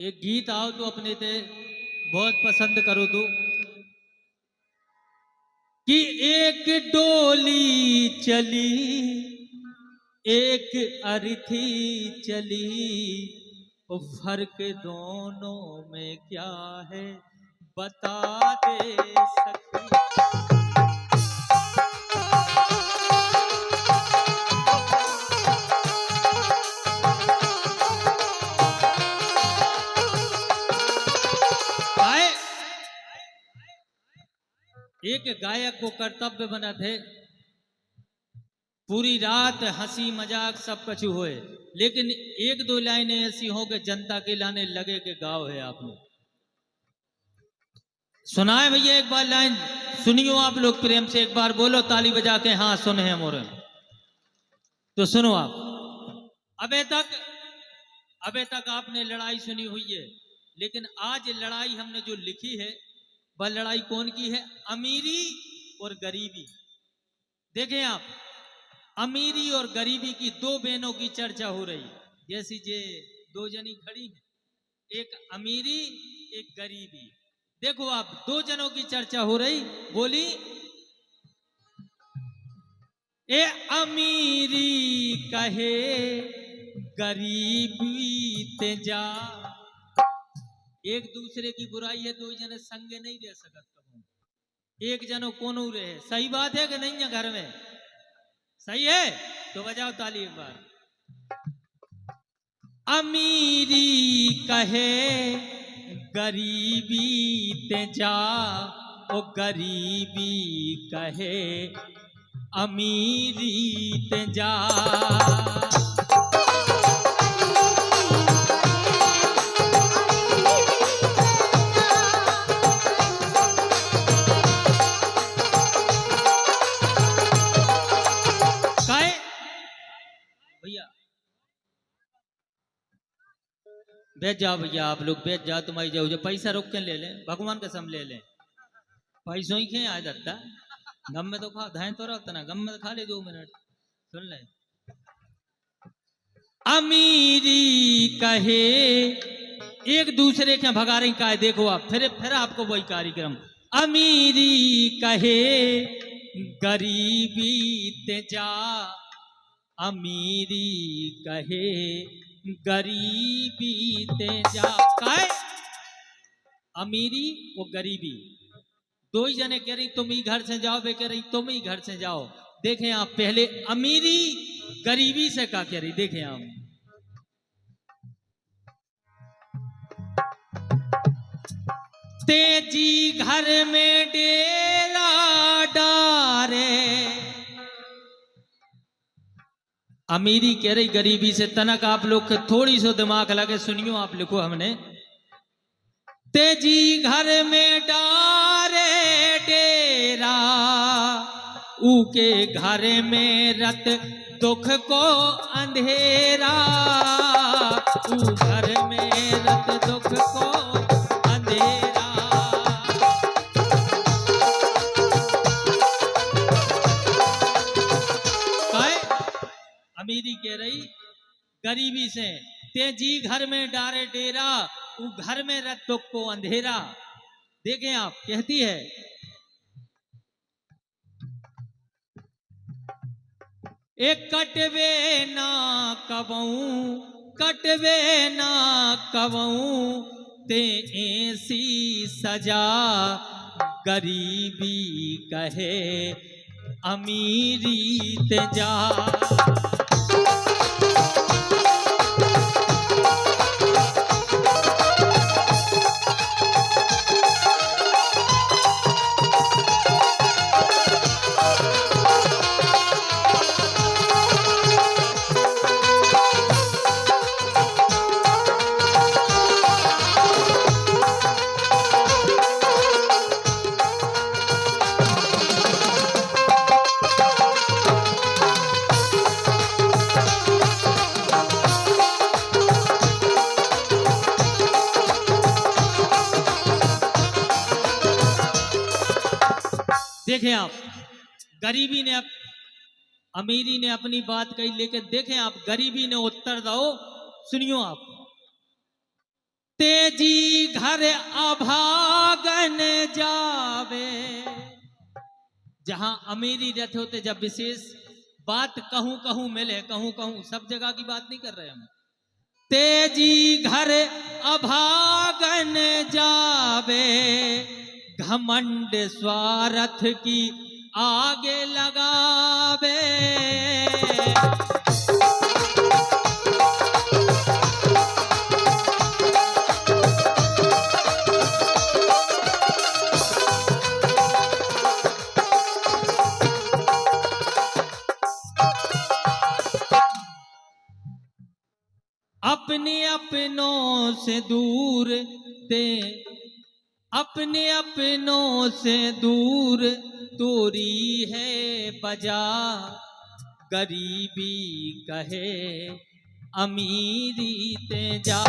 एक गीत आओ तो अपने ते बहुत पसंद करो तो कि एक डोली चली एक अर्थी चली, वो फर्क दोनों में क्या है बता दे सखी। एक गायक को कर्तव्य बना थे पूरी रात हंसी मजाक सब कुछ हुए, लेकिन एक दो लाइनें ऐसी हो कि जनता के लाने लगे के गाँव है। आपने सुनाए भैया एक बार लाइन सुनियो आप लोग प्रेम से, एक बार बोलो ताली बजा के हाँ सुने हैं मोरे। तो सुनो आप, अबे तक आपने लड़ाई सुनी हुई है, लेकिन आज लड़ाई हमने जो लिखी है वह लड़ाई कौन की है? अमीरी और गरीबी। देखें आप, अमीरी और गरीबी की दो बहनों की चर्चा हो रही, जैसी जे दो जनी खड़ी है, एक अमीरी एक गरीबी। देखो आप, दो जनों की चर्चा हो रही, बोली ए अमीरी कहे गरीबी ते जा। एक दूसरे की बुराई है, दो जने संगे नहीं रह सकते, एक जनो कोनो रहे। सही बात है कि नहीं है? घर में सही है तो बजाओ ताली एक बार। अमीरी कहे गरीबी ते जा, ओ गरीबी कहे अमीरी ते जा। भैया बैठ जाओ, भैया आप लोग बैठ जाओ, तुम्हारी जाओ, जो पैसा रोक के ले लें, भगवान कसम ले लें, पैसों ही खे आ जाता गम में तो खा धाए तो रहता ना, गम में तो खा ले 2 मिनट सुन ले। अमीरी कहे एक दूसरे के भगा रही का है, देखो आप फिर आपको वही कार्यक्रम। अमीरी कहे गरीबी ते जा, अमीरी कहे गरीबी ते जा। काय अमीरी वो गरीबी, दो ही जने कह रही तुम ही घर से जाओ, वे कह रही तुम ही घर से जाओ। देखें आप, पहले अमीरी गरीबी से क्या कह रही, देखें आप। तेजी घर में डेरा डारे, अमीरी कह रही गरीबी से। तनक आप लोग थोड़ी सी दिमाग लगे सुनियो, आप लिखो हमने। तेजी घर में डारे डेरा, ऊके घर में रत दुख को अंधेरा, ऊ घर में रत दुख को अंधेरा। अमीरी कह रही गरीबी से, तेजी घर में डारे डेरा, वो घर में रत दुख को अंधेरा। देखें आप, कहती है एक कटवे ना कबऊ, कटवे ना कबऊ, ते ऐसी सजा, गरीबी कहे अमीरी ते जा। देखें आप, गरीबी ने अमीरी ने अपनी बात कही, लेकिन देखें आप गरीबी ने उत्तर दो, सुनियो आप। तेजी घर अभागन जावे। जहां अमीरी रहते होते, जब विशेष बात कहूं कहूं मिले, कहूं कहूं सब जगह की बात नहीं कर रहे हम। तेजी घर अभागन जावे, घमंड स्वार्थ की आगे लगावे। अपने अपनों से दूर दे, अपने अपनों से दूर तोरी है बजा। गरीबी कहे अमीरी ते जा।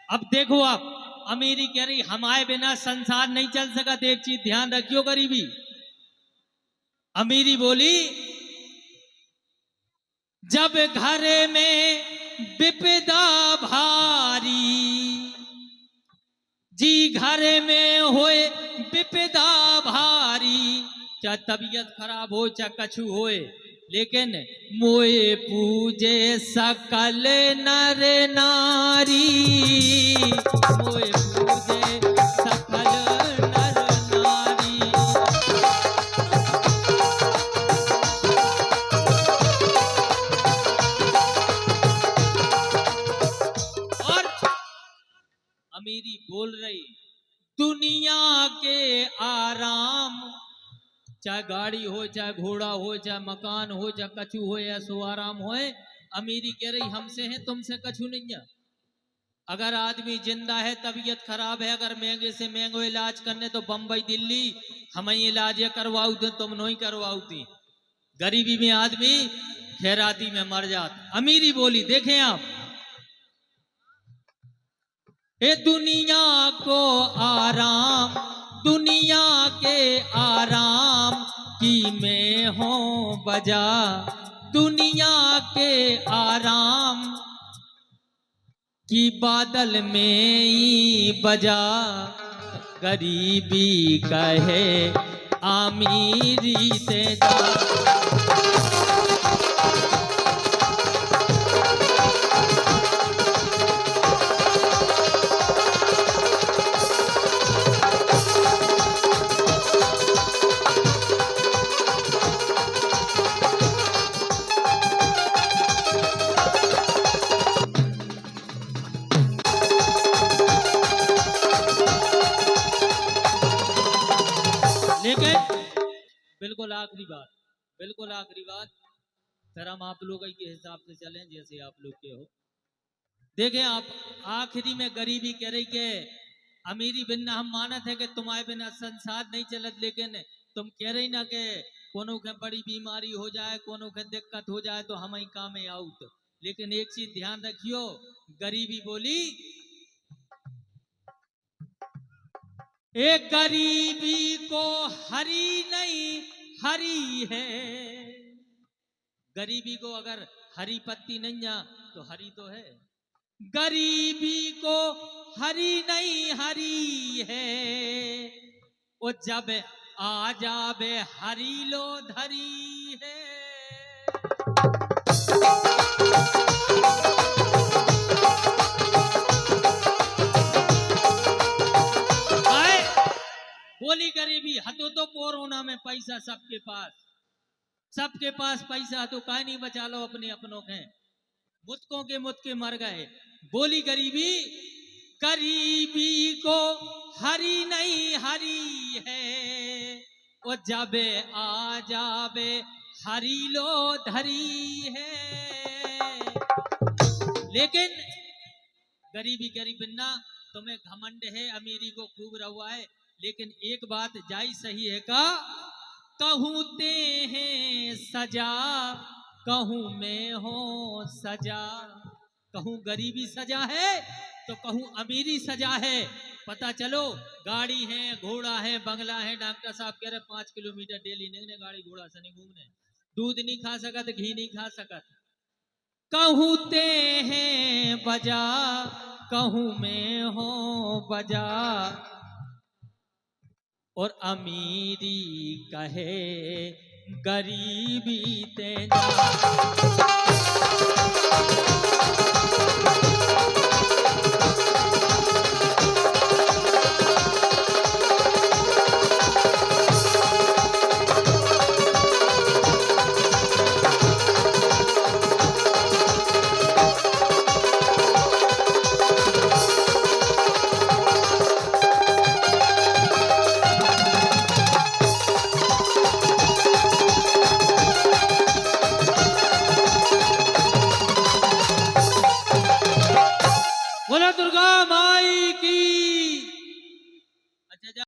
अब देखो, आप अमीरी कह रही हमारे बिना संसार नहीं चल सका। तो एक चीज ध्यान रखियो, गरीबी। अमीरी बोली, जब घर में विपदा भारी, जी घर में होए विपदा भारी, चाहे तबीयत खराब हो चाहे कछु होए, लेकिन मोए पूजे सकल नर नारी। मोए पूजे सकल नर नारी। और अमीरी बोल रही, दुनिया के आराम, चाहे गाड़ी हो चाहे घोड़ा हो चाहे मकान हो चाहे कछु हो या सो आराम होए, अमीरी कह रही हमसे है तुमसे कछु नहीं है। अगर आदमी जिंदा है, तबीयत खराब है, अगर महंगे से महंगो इलाज करने तो बंबई दिल्ली हम ही इलाज करवाऊ थे, तुम नहीं करवाऊ थी। गरीबी में आदमी खैराती में मर जाता। अमीरी बोली, देखें आप, ए दुनिया को आराम, दुनिया के आराम की मैं हूं बजा। दुनिया के आराम की बादल में ही बजा। गरीबी कहे अमीरी ते जा। लेकिन बिल्कुल आखिरी बात, बिल्कुल आखिरी बात, फिर हम आप लोग के हिसाब से चलें जैसे आप लोग के हो। देखें आप, आखिरी में गरीबी कह रही के अमीरी बिना हम मानत है कि तुम्हारे बिना संसार नहीं चलत, लेकिन तुम कह रही ना कि कोनो के बड़ी बीमारी हो जाए, कोनो के दिक्कत हो जाए तो हम ही काम में आउट। लेकिन एक चीज ध्यान रखियो, गरीबी बोली, एक गरीबी को हरी नहीं हरी है। गरीबी को अगर हरी पत्ती नहीं है तो हरी तो है। गरीबी को हरी नहीं हरी है, वो जब आ जावे हरी लो धरी है। बोली गरीबी, हतो तो कोरोना में पैसा सबके पास पैसा तो काहे नहीं बचा लो अपने अपनों के, मुतकों के मुत के मर गए। बोली गरीबी, गरीबी को हरी नहीं हरी है, वो जबे आ जावे हरी लो धरी है। लेकिन गरीबी गरीब बिन्ना, तुम्हें घमंड है, अमीरी को खूब रहुआ है, लेकिन एक बात जाई सही है का, कहूँ ते हैं सजा, कहूँ मैं हो सजा। कहूँ गरीबी सजा है तो कहूँ अमीरी सजा है। पता चलो गाड़ी है, घोड़ा है, बंगला है, डॉक्टर साहब कह रहे 5 किलोमीटर डेली निकले, गाड़ी घोड़ा से नहीं घूमने, दूध नहीं खा सकत, घी नहीं खा सकत। कहूँ ते हैं बजा, कहूँ में हो बजा, और अमीरी कहे गरीबी ते जा।